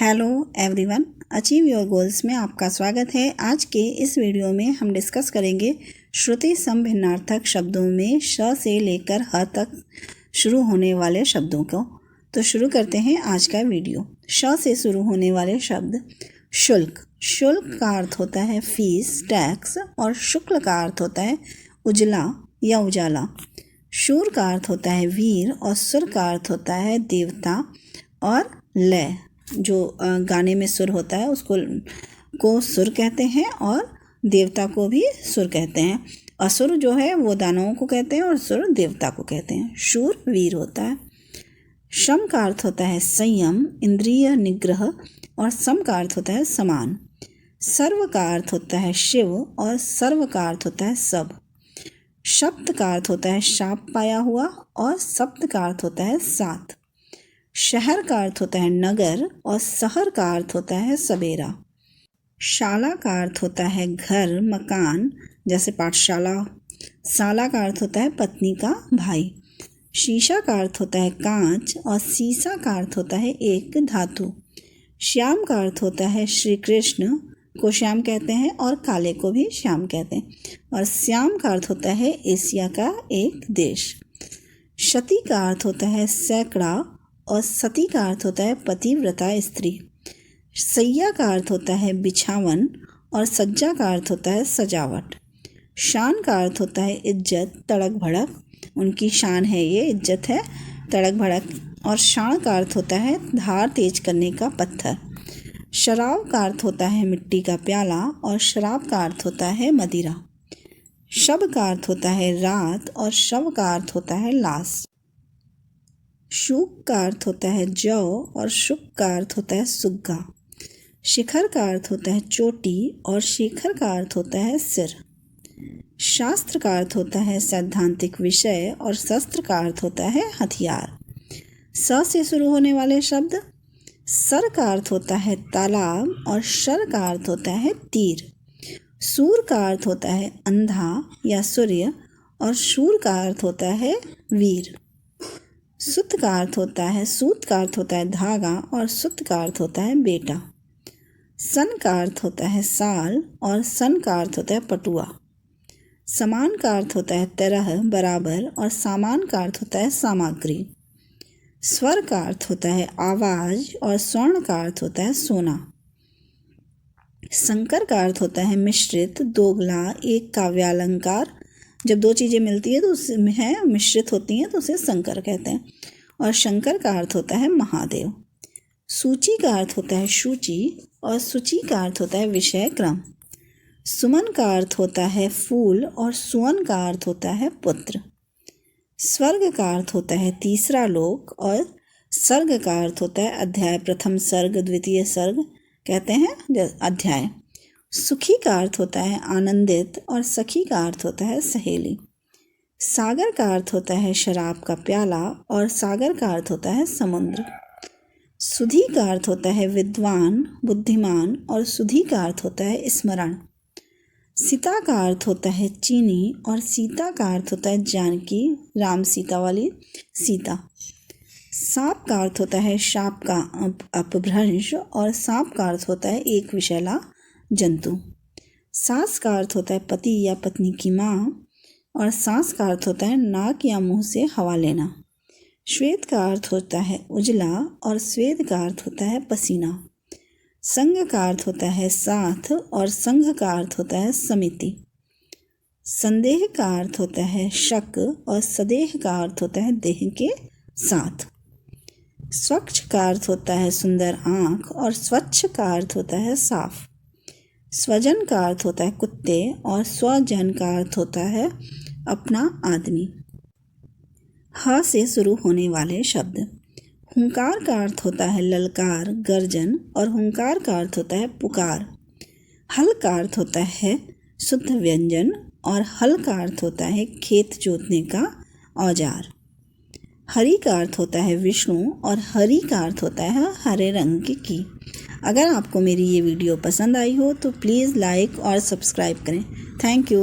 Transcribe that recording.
Hello everyone, achieve your goals में आपका स्वागत है। आज के इस वीडियो में हम डिस्कस करेंगे श्रुति समभिन्नार्थक शब्दों में श से लेकर ह तक शुरू होने वाले शब्दों को। तो शुरू करते हैं आज का वीडियो। श से शुरू होने वाले शब्द शुल्क। शुल्क का अर्थ होता है फीस, टैक्स, और शुक्ल का अर्थ होता है उजला या उजाला। शूर का अर्थ होता है वीर और सुर का अर्थ होता है देवता और लय। जो गाने में सुर होता है उसको सुर कहते हैं और देवता को भी सुर कहते हैं। असुर जो है वो दानवों को कहते हैं और सुर देवता को कहते हैं। शूर वीर होता है। शम का अर्थ होता है संयम, इंद्रिय निग्रह, और सम का अर्थ होता है समान। सर्व का अर्थ होता है शिव और सर्व का अर्थ होता है सब। सप्त का अर्थ होता है शाप पाया हुआ और सप्त का अर्थ होता है सात। शहर का अर्थ होता है नगर और शहर का अर्थ होता है सवेरा। शाला का अर्थ होता है घर, मकान, जैसे पाठशाला। साला का अर्थ होता है पत्नी का भाई। शीशा का अर्थ होता है कांच और सीसा का अर्थ होता है एक धातु। श्याम का अर्थ होता है श्री कृष्ण को श्याम कहते हैं और काले को भी श्याम कहते हैं। और श्याम का अर्थ होता है एशिया का एक देश। शती का अर्थ होता है सैकड़ा और सती का अर्थ होता है पतिव्रता स्त्री। सैया का अर्थ होता है बिछावन और सज्जा का अर्थ होता है सजावट। शान का अर्थ होता है इज्जत, तड़क भड़क। उनकी शान है, ये इज्जत है, तड़क भड़क। और शान का अर्थ होता है धार तेज करने का पत्थर। शराब का अर्थ होता है मिट्टी का प्याला और शराब का अर्थ होता है मदिरा। शब का अर्थ होता है रात और शव का अर्थ होता है लाश। शुक का अर्थ होता है जौ और शुक का अर्थ होता है सुग्गा। शिखर का अर्थ होता है चोटी और शेखर का अर्थ होता है सिर। शास्त्र का अर्थ होता है सैद्धांतिक विषय और शस्त्र का अर्थ होता है हथियार। स से शुरू होने वाले शब्द सर का अर्थ होता है तालाब और शर का अर्थ होता है तीर। सूर का अर्थ होता है अंधा या सूर्य और शूर का अर्थ होता है वीर। सूत का अर्थ होता है धागा और सुत का अर्थ होता है बेटा। सन का अर्थ होता है साल और सन का अर्थ होता है पटुआ। समान का अर्थ होता है तरह, बराबर, और सामान का अर्थ होता है सामग्री। स्वर का अर्थ होता है आवाज और स्वर्ण का अर्थ होता है सोना। संकर का अर्थ होता है मिश्रित, दोगला, एक काव्यालंकार। जब दो चीज़ें मिलती है तो उसमें है मिश्रित होती हैं तो उसे संकर कहते हैं। और शंकर का अर्थ होता है महादेव। सूची का अर्थ होता है शुचि और सूची का अर्थ होता है विषय क्रम। सुमन का अर्थ होता है फूल और सुवन का अर्थ होता है पुत्र। स्वर्ग का अर्थ होता है तीसरा लोक और सर्ग का अर्थ होता है अध्याय। प्रथम सर्ग, द्वितीय सर्ग कहते हैं अध्याय। सुखी का अर्थ होता है आनंदित और सखी का अर्थ होता है सहेली। सागर का अर्थ होता है शराब का प्याला और सागर का अर्थ होता है समुद्र। सुधी का अर्थ होता है विद्वान, बुद्धिमान, और सुधी का अर्थ होता है स्मरण। सीता का अर्थ होता है चीनी और सीता का अर्थ होता है जानकी, राम सीता वाली सीता। सांप का अर्थ होता है शाप का अपभ्रंश और सांप का अर्थ होता है एक विषैला जंतु। सास का अर्थ होता है पति या पत्नी की माँ और सांस का अर्थ होता है नाक या मुंह से हवा लेना। श्वेत का अर्थ होता है उजला और श्वेत का अर्थ होता है पसीना। संग का अर्थ होता है साथ और संघ का अर्थ होता है समिति। संदेह का अर्थ होता है शक और सदेह का अर्थ होता है देह के साथ। स्वच्छ का अर्थ होता है सुंदर आँख और स्वच्छ का अर्थ होता है साफ। स्वजन का अर्थ होता है कुत्ते और स्वजन का अर्थ होता है अपना आदमी। ह से शुरू होने वाले शब्द हुंकार का अर्थ होता है ललकार, गर्जन, और हुंकार का अर्थ होता है पुकार। हल का अर्थ होता है शुद्ध व्यंजन और हल का अर्थ होता है खेत जोतने का औजार। हरि का अर्थ होता है विष्णु और हरि का अर्थ होता है हरे रंग की। अगर आपको मेरी ये वीडियो पसंद आई हो तो प्लीज़ लाइक और सब्सक्राइब करें। Thank you.